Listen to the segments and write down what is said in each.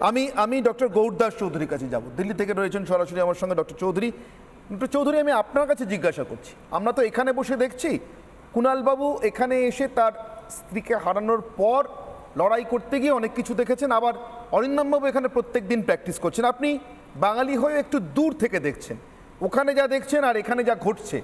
আমি আমি ডক্টর গৌরদাস চৌধুরীর কাছে যাব। দিল্লি থেকে রয়েছেন সরাসরি আমার সঙ্গে ডক্টর চৌধুরী। ডক্টর চৌধুরী, আমি আপনার কাছে জিজ্ঞাসা করছি, আমরা তো এখানে বসে দেখছি কুণালবাবু এখানে এসে তার স্ত্রীকে হারানোর পর লড়াই করতে গিয়ে অনেক কিছু দেখেছেন, আবার অরিন্দমবাবু এখানে প্রত্যেক দিন প্র্যাকটিস করছেন। আপনি বাঙালি হয়ে একটু দূর থেকে দেখছেন, ওখানে যা দেখছেন আর এখানে যা ঘটছে,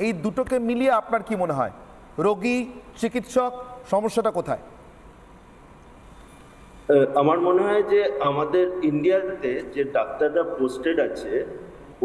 এই দুটোকে মিলিয়ে আপনার কি মনে হয়, রোগী, চিকিৎসক, সমস্যাটা কোথায়? আমার মনে হয় যে আমাদের ইন্ডিয়াতে যে ডাক্তাররা পোস্টেড আছে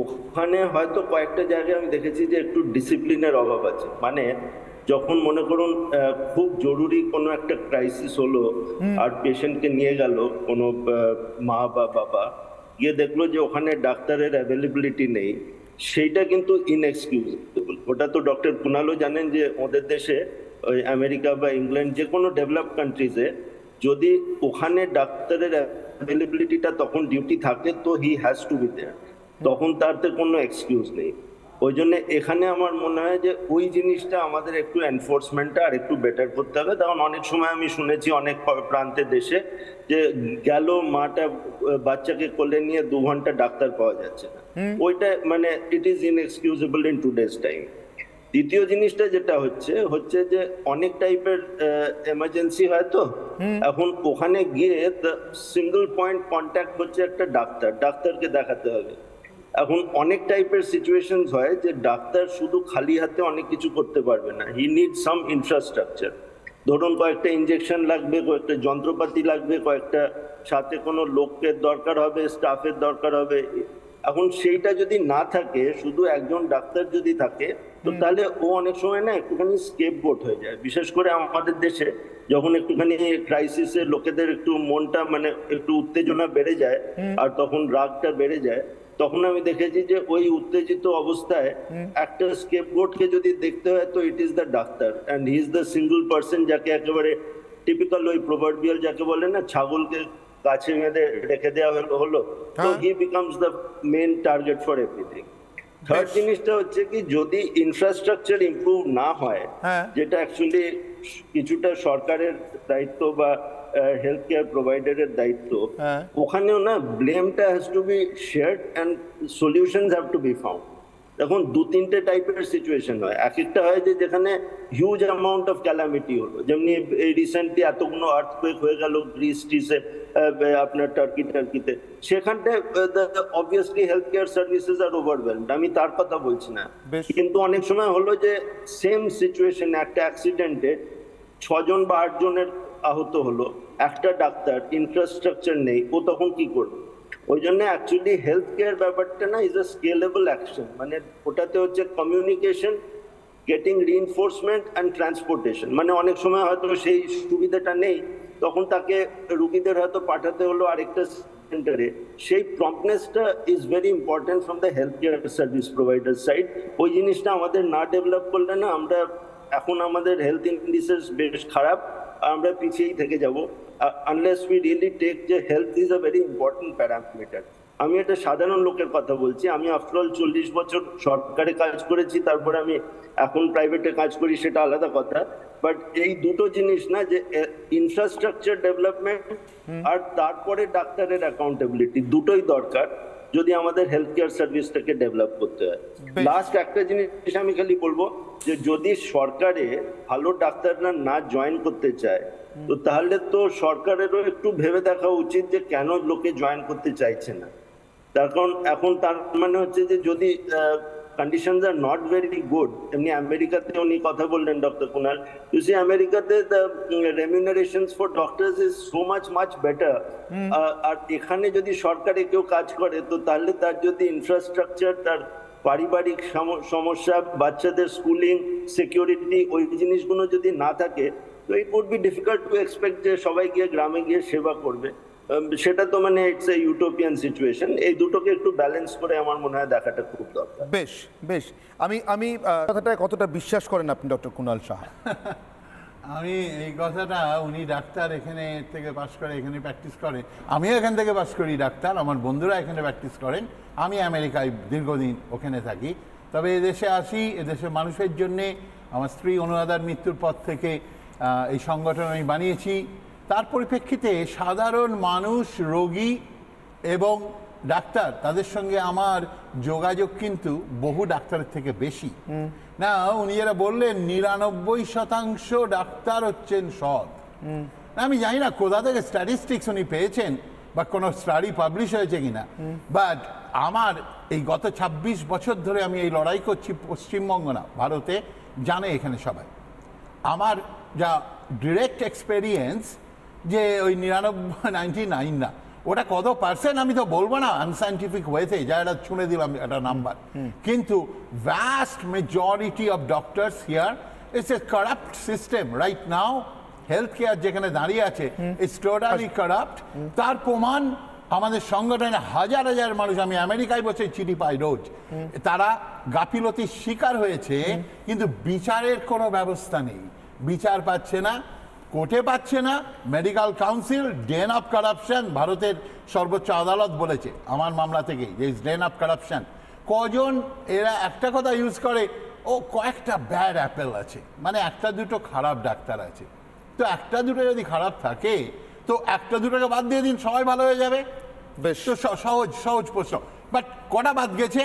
ওখানে হয়তো কয়েকটা জায়গায় আমি দেখেছি যে একটু ডিসিপ্লিনের অভাব আছে। মানে যখন মনে করুন খুব জরুরি কোনো একটা ক্রাইসিস হলো আর পেশেন্টকে নিয়ে গেল কোনো মা বা বাবা, গিয়ে দেখলো যে ওখানে ডাক্তারের অ্যাভেলেবিলিটি নেই, সেইটা কিন্তু ইনএক্সকিউজেবল। ওটা তো ডক্টর কুণালও জানেন যে ওদের দেশে ওই আমেরিকা বা ইংল্যান্ড যে কোনো ডেভেলপ কান্ট্রিজে যদি ওখানে ডাক্তারের অ্যাভেলেবিলিটিটা তখন ডিউটি থাকে তো he has to be there, তখন তারতে কোনো এক্সকিউজ নেই। ওই জন্য এখানে আমার মনে হয় যে ওই জিনিসটা আমাদের একটু এনফোর্সমেন্টটা আর একটু বেটার করতে হবে। কারণ অনেক সময় আমি শুনেছি অনেক প্রান্তের দেশে যে গেল মাটা বাচ্চাকে কোলে নিয়ে 2 ঘন্টা ডাক্তার পাওয়া যাচ্ছে না, ওইটা মানে it is inexcusable in today's time. দ্বিতীয় জিনিসটা যেটা হচ্ছে যে অনেক টাইপের এমার্জেন্সি হয়, তো এখন ওখানে গিয়ে সিঙ্গল পয়েন্ট কন্ট্যাক্ট হচ্ছে একটা ডাক্তারকে দেখাতে হবে। এখন অনেক টাইপের সিচুয়েশন হয় যে ডাক্তার শুধু খালি হাতে অনেক কিছু করতে পারবে না, হি নিড সাম ইনফ্রাস্ট্রাকচার। ধরুন কয়েকটা ইনজেকশন লাগবে, কয়েকটা যন্ত্রপাতি লাগবে, কয়েকটা সাথে কোনো লোকের দরকার হবে, স্টাফের দরকার হবে। এখন সেইটা যদি না থাকে, শুধু একজন ডাক্তার যদি থাকে, তো তাহলে ও অনেক সময় না একটুখানি স্কেপগোট হয়ে যায়। বিশেষ করে আমাদের দেশে যখন একটুখানি ক্রাইসিসে লোকেদের একটু মনটা মানে একটু উত্তেজনা বেড়ে যায় আর তখন রাগটা বেড়ে যায়, তখন আমি দেখেছি যে ওই উত্তেজিত অবস্থায় একটা স্কেপগোটকে যদি দেখতে হয় তো it is the doctor, and he is the single person যাকে একেবারে টিপিক্যাল ওই প্রভার্বিয়াল যাকে বলে না, ছাগলকে গাছে বেঁধে রেখে দেওয়া হলো, তো হি becomes the main target for everything. Third জিনিসটা হচ্ছে কি, যদি ইনফ্রাস্ট্রাকচার ইমপ্রুভ না হয়, যেটা অ্যাকচুয়ালি কিছুটা সরকারের দায়িত্ব বা হেলথ কেয়ার প্রোভাইডারের দায়িত্ব, ওখানেও না ব্লেমটা has to be shared and solutions have to be found. এখন 2-3টে টাইপের সিচুয়েশন হয়। একটা হয় যে যেখানে হিউজ অ্যামাউন্ট অফ ক্যালামিটি হলো, যেমনি এই রিসেন্টলি এতগুলো আর্থকুয়েক হয়ে গেল গ্রিসে, আপনার টার্কিতে, সেখানটায় অবভিয়াসলি হেলথ কেয়ার সার্ভিসেস আর ওভারওয়েলমড, আমি তার কথা বলছি না। কিন্তু অনেক সময় হলো যে সেম সিচুয়েশন, একটা অ্যাক্সিডেন্টে 6 জন বা 8 জনের আহত হলো, একটা ডাক্তার, ইনফ্রাস্ট্রাকচার নেই, ও তখন কি করবে? ওই জন্য অ্যাকচুয়ালি হেলথ কেয়ার ব্যাপারটা না ইজ আ স্কেলেবল অ্যাকশন। মানে ওটাতে হচ্ছে communication, getting reinforcement and transportation. মানে অনেক সময় হয়তো সেই সুবিধাটা নেই, তখন তাকে রুগীদের হয়তো পাঠাতে হলো আরেকটা সেন্টারে। সেই প্রম্পটনেসটা is very important from the health care service provider side. ওই জিনিসটা আমাদের না ডেভেলপ করলে না, আমরা এখন আমাদের হেলথ ইন্ডিসেস বেশ খারাপ, আমরা পিছিয়েই থেকে যাব আনলেস উই রিয়েলি টেক যে health is a very important parameter. আমি একটা সাধারণ লোকের কথা বলছি, আমি আফটারঅল 40 বছর সরকারে কাজ করেছি, তারপরে আমি এখন প্রাইভেটে কাজ করি, সেটা আলাদা কথা। বাট এই দুটো জিনিস না, যে ইনফ্রাস্ট্রাকচার ডেভেলপমেন্ট আর তারপরে ডাক্তারের অ্যাকাউন্টেবিলিটি, দুটোই দরকার যদি আমাদের হেলথ কেয়ার সার্ভিসটাকে ডেভেলপ করতে হয়। লাস্ট একটা জিনিস আমি খালি বলবো, যে যদি সরকারে ভালো ডাক্তাররা না জয়েন করতে চায়, তো তাহলে তো সরকারেরও একটু ভেবে দেখা উচিত যে কেন লোকে জয়েন করতে চাইছে না। কারণ এখন তার মানে হচ্ছে যে যদি conditions are not very good, এমনি আমেরিকাতে উনি কথা বললেন ডক্টর কুনাল, you see আমেরিকাতে the remunerations for doctors is so much better, আর এখানে যদি সরকারে কেউ কাজ করে, তো তাহলে তার যদি ইনফ্রাস্ট্রাকচার, তার পারিবারিক সমস্যা, বাচ্চাদের স্কুলিং, সিকিউরিটি, ওই জিনিসগুলো যদি না থাকে, তো it would be difficult to expect যে সবাই গিয়ে গ্রামে গিয়ে সেবা করবে। সেটা তো মানে ইটস এ ইউটোপিয়ান সিচুয়েশন। এই দুটোকে একটু ব্যালেন্স করে আমার মনে হয় দেখাটা খুব দরকার। বেশ আমি কথাটায় কতটা বিশ্বাস করেন আপনি ডক্টর কুনাল সাহা? আমি এই কথাটা, উনি ডাক্তার, এখানে থেকে পাশ করে এখানে প্র্যাকটিস করে, আমিও এখান থেকে পাশ করি ডাক্তার, আমার বন্ধুরা এখানে প্র্যাকটিস করেন, আমি আমেরিকায় দীর্ঘদিন ওখানে থাকি। তবে এদেশে আসি, এদেশের মানুষের জন্যে। আমার স্ত্রী অনুরাধার মৃত্যুর পর থেকে এই সংগঠন আমি বানিয়েছি, তার পরিপ্রেক্ষিতে সাধারণ মানুষ, রোগী এবং ডাক্তার, তাদের সঙ্গে আমার যোগাযোগ কিন্তু বহু ডাক্তারের থেকে বেশি। না, উনি যারা বললেন 99% ডাক্তার হচ্ছেন সৎ। না, আমি জানি না কোথা থেকে স্ট্যাটিস্টিক্স উনি পেয়েছেন বা কোনো স্টাডি পাবলিশ হয়েছে কিনা, বাট আমার এই গত 26 বছর ধরে আমি এই লড়াই করছি, পশ্চিমবঙ্গ না ভারতে, জানে এখানে সবাই। আমার যা ডিরেক্ট এক্সপেরিয়েন্স যে ওই 99 না, ওটা কত পার্সেন্ট আমি তো বলবো না আনসাইন্টিফিক ওয়েতে, যা এটা শুনে দিলাম একটা নাম্বার, কিন্তু vast majority of doctors here is a corrupt system right now. Health care যেখানে দাঁড়িয়ে আছে ইটস টোটালি কারাপ্ট। তার প্রমাণ আমাদের সংগঠনে হাজার হাজার মানুষ, আমি আমেরিকায় বসে চিঠি পাই রোজ, তারা গাফিলতির শিকার হয়েছে, কিন্তু বিচারের কোনো ব্যবস্থা নেই, বিচার পাচ্ছে না, কোর্টে পাচ্ছে না। Medical council den of corruption, ভারতের সর্বোচ্চ আদালত বলেছে আমার মামলা থেকেই যে ইজ ডেন অফ কারাপশন। কজন এরা একটা কথা ইউজ করে, ও কয়েকটা ব্যাড অ্যাপেল আছে, মানে একটা দুটো খারাপ ডাক্তার আছে। তো একটা দুটো যদি খারাপ থাকে তো একটা দুটোকে বাদ দিয়ে দিন, সবাই ভালো হয়ে যাবে। বেশ, তো সহজ সহজ প্রশ্ন, বাট কটা বাদ গেছে?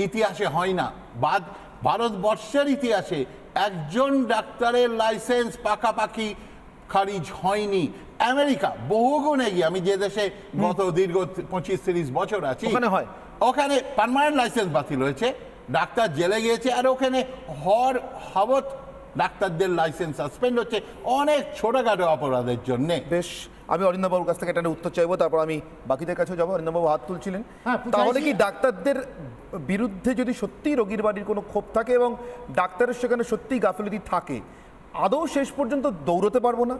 ইতিহাসে হয় না বাদ। ভারতবর্ষের ইতিহাসে একজন ডাক্তারের লাইসেন্স পাকাপাকি খারিজ হয়নি। আমেরিকা বহুগুণ এগিয়ে, আমি যে দেশে গত দীর্ঘ 25-30 বছর আছি, ওখানে পার্মানেন্ট লাইসেন্স বাতিল হয়েছে, ডাক্তার জেলে গিয়েছে, আর ওখানে হওয়ার ডাক্তারদের লাইসেন্স সাসপেন্ড হচ্ছে অনেক ছোটখাটো অপরাধের জন্য। বেশ, আমি অরিন্দমবাবুর কাছ থেকে একটা উত্তর চাইবো, তারপর আমি বাকিদের কাছেও যাবো। অরিন্দমবাবু হাত তুলছিলেন, তাহলে কি ডাক্তারদের বিরুদ্ধে যদি সত্যিই রোগীর বাড়ির কোনো ক্ষোভ থাকে এবং ডাক্তারের সেখানে সত্যিই গাফিলতি থাকে, আদৌ শেষ পর্যন্ত দৌড়তে পারবো না,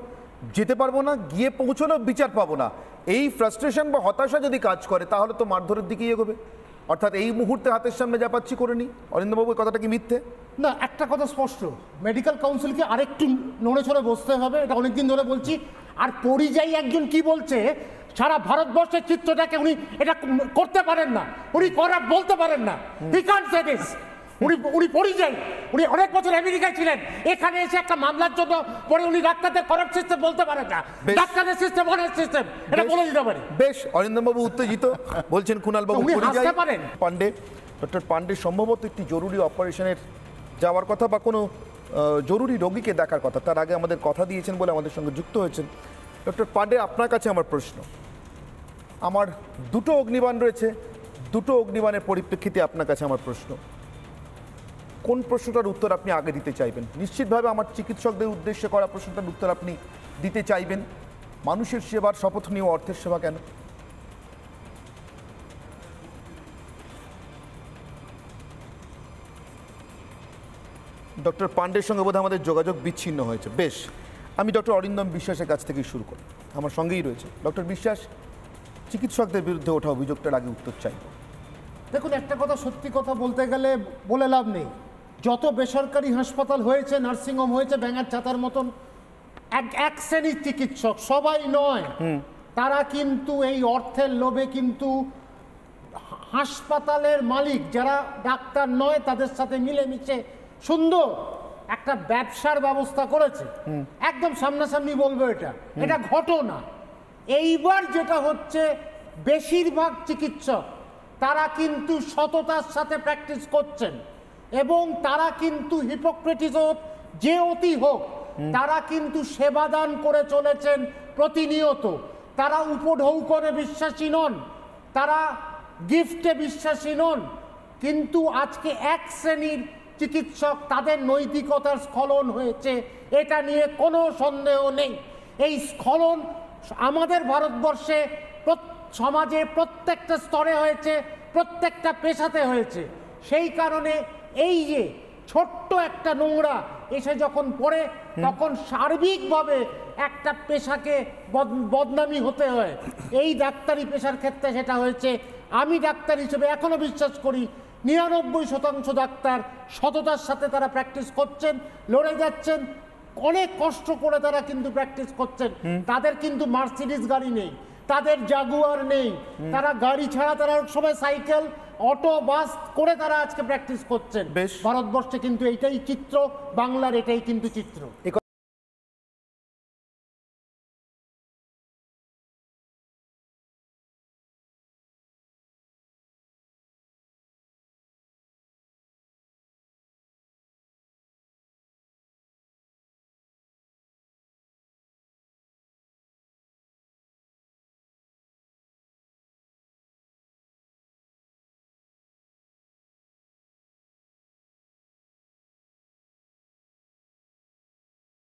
যেতে পারবো না, গিয়ে পৌঁছলেও বিচার পাবো না, এই ফ্রাস্ট্রেশন বা হতাশা যদি কাজ করে, তাহলে তো মারধরের দিকেই এগোবে। অর্থাৎ এই মুহূর্তে হাতের সামনে যা পাচ্ছি করে নি। অরিন্দমবাবু, কথাটা কি মিথ্যে? না, একটা কথা স্পষ্ট, মেডিকেল কাউন্সিলকে আরেকটু নড়ে চড়ে বসতে হবে, এটা অনেকদিন ধরে বলছি। আর পরিযায়ী একজন কি বলছে, সারা ভারতবর্ষের চিত্রটাকে উনি এটা করতে পারেন না, উনি করার বলতে পারেন না, হি কান্ট সে দিস। উনি পরিযায়ী, উনি অনেক বছর আমেরিকায় ছিলেন, এখানে এসে একটা মামলার জন্য পরে উনি ডাক্তারদের করাপ্ট সিস্টেম বলতে পারেন না, ডাক্তারের সিস্টেম অনেক সিস্টেম, এটা বলে দিতে পারি। বেশ, অরিন্দমবাবু উত্তেজিত, বলছেন কুণালবাবু পরিযায়ী। পান্ডে, ডক্টর পান্ডে সম্ভবত একটি জরুরি অপারেশনের যাওয়ার কথা বা কোনো জরুরি রোগীকে দেখার কথা, তার আগে আমাদের কথা দিয়েছেন বলে আমাদের সঙ্গে যুক্ত হয়েছেন। ডক্টর পান্ডে, আপনার কাছে আমার প্রশ্ন, আমার দুটো অগ্নিবাণ রয়েছে, দুটো অগ্নিবাণের পরিপ্রেক্ষিতে আপনার কাছে আমার প্রশ্ন, কোন প্রশ্নটার উত্তর আপনি আগে দিতে চাইবেন? নিশ্চিতভাবে আমার চিকিৎসকদের উদ্দেশ্যে করা প্রশ্নটার উত্তর আপনি দিতে চাইবেন, মানুষের সেবার শপথ নিয়ে অর্থের সেবা কেন? ডক্টর পান্ডের সঙ্গে বোধহয় আমাদের যোগাযোগ বিচ্ছিন্ন হয়েছে। বেশ, আমি ডক্টর অরিন্দম বিশ্বাসের কাছ থেকেই শুরু করি, আমার সঙ্গেই রয়েছে। ডক্টর বিশ্বাস, চিকিৎসকদের বিরুদ্ধে ওঠা অভিযোগটার আগে উত্তর চাইব। দেখুন, একটা কথা সত্যি কথা বলতে গেলে বলে লাভ নেই, যত বেসরকারি হাসপাতাল হয়েছে, নার্সিংহোম হয়েছে, ব্যাঙার ছাতার মতন, এক শ্রেণীর চিকিৎসক, সবাই নয়, তারা কিন্তু এই অর্থের লোভে কিন্তু হাসপাতালের মালিক যারা ডাক্তার নয় তাদের সাথে মিলেমিশে সুন্দর একটা ব্যবসার ব্যবস্থা করেছে। একদম সামনাসামনি বলবো, এটা ঘটনা। এইবার যেটা হচ্ছে, বেশিরভাগ চিকিৎসক তারা কিন্তু সততার সাথে প্র্যাকটিস করছেন এবং তারা কিন্তু হিপোক্রেটিস হোক, যে অতি হোক, তারা কিন্তু সেবাদান করে চলেছেন প্রতিনিয়ত। তারা উপঢৌকনে বিশ্বাসী নন, তারা গিফটে বিশ্বাসী নন। কিন্তু আজকে এক শ্রেণীর চিকিৎসক, তাদের নৈতিকতার স্খলন হয়েছে, এটা নিয়ে কোনো সন্দেহ নেই। এই স্খলন আমাদের ভারতবর্ষে সমাজে প্রত্যেকটা স্তরে হয়েছে, প্রত্যেকটা পেশাতে হয়েছে। সেই কারণে এই যে ছোট্ট একটা নোংরা এসে যখন পড়ে, তখন সার্বিকভাবে একটা পেশাকে বদনামি হতে হয়। এই ডাক্তারি পেশার ক্ষেত্রে সেটা হয়েছে। আমি ডাক্তার হিসেবে এখনো বিশ্বাস করি 99% ডাক্তার সততার সাথে তারা প্র্যাকটিস করছেন, লড়ে যাচ্ছেন, অনেক কষ্ট করে তারা কিন্তু প্র্যাকটিস করছেন। তাদের কিন্তু মার্সিডিজ গাড়ি নেই, তাদের জাগুয়ার নেই, তারা গাড়ি ছাড়া তারা সবাই সাইকেল, অটো, বাস করে তারা আজকে প্র্যাকটিস করছেন। ভারতবর্ষে কিন্তু এইটাই চিত্র, বাংলার এটাই কিন্তু চিত্র।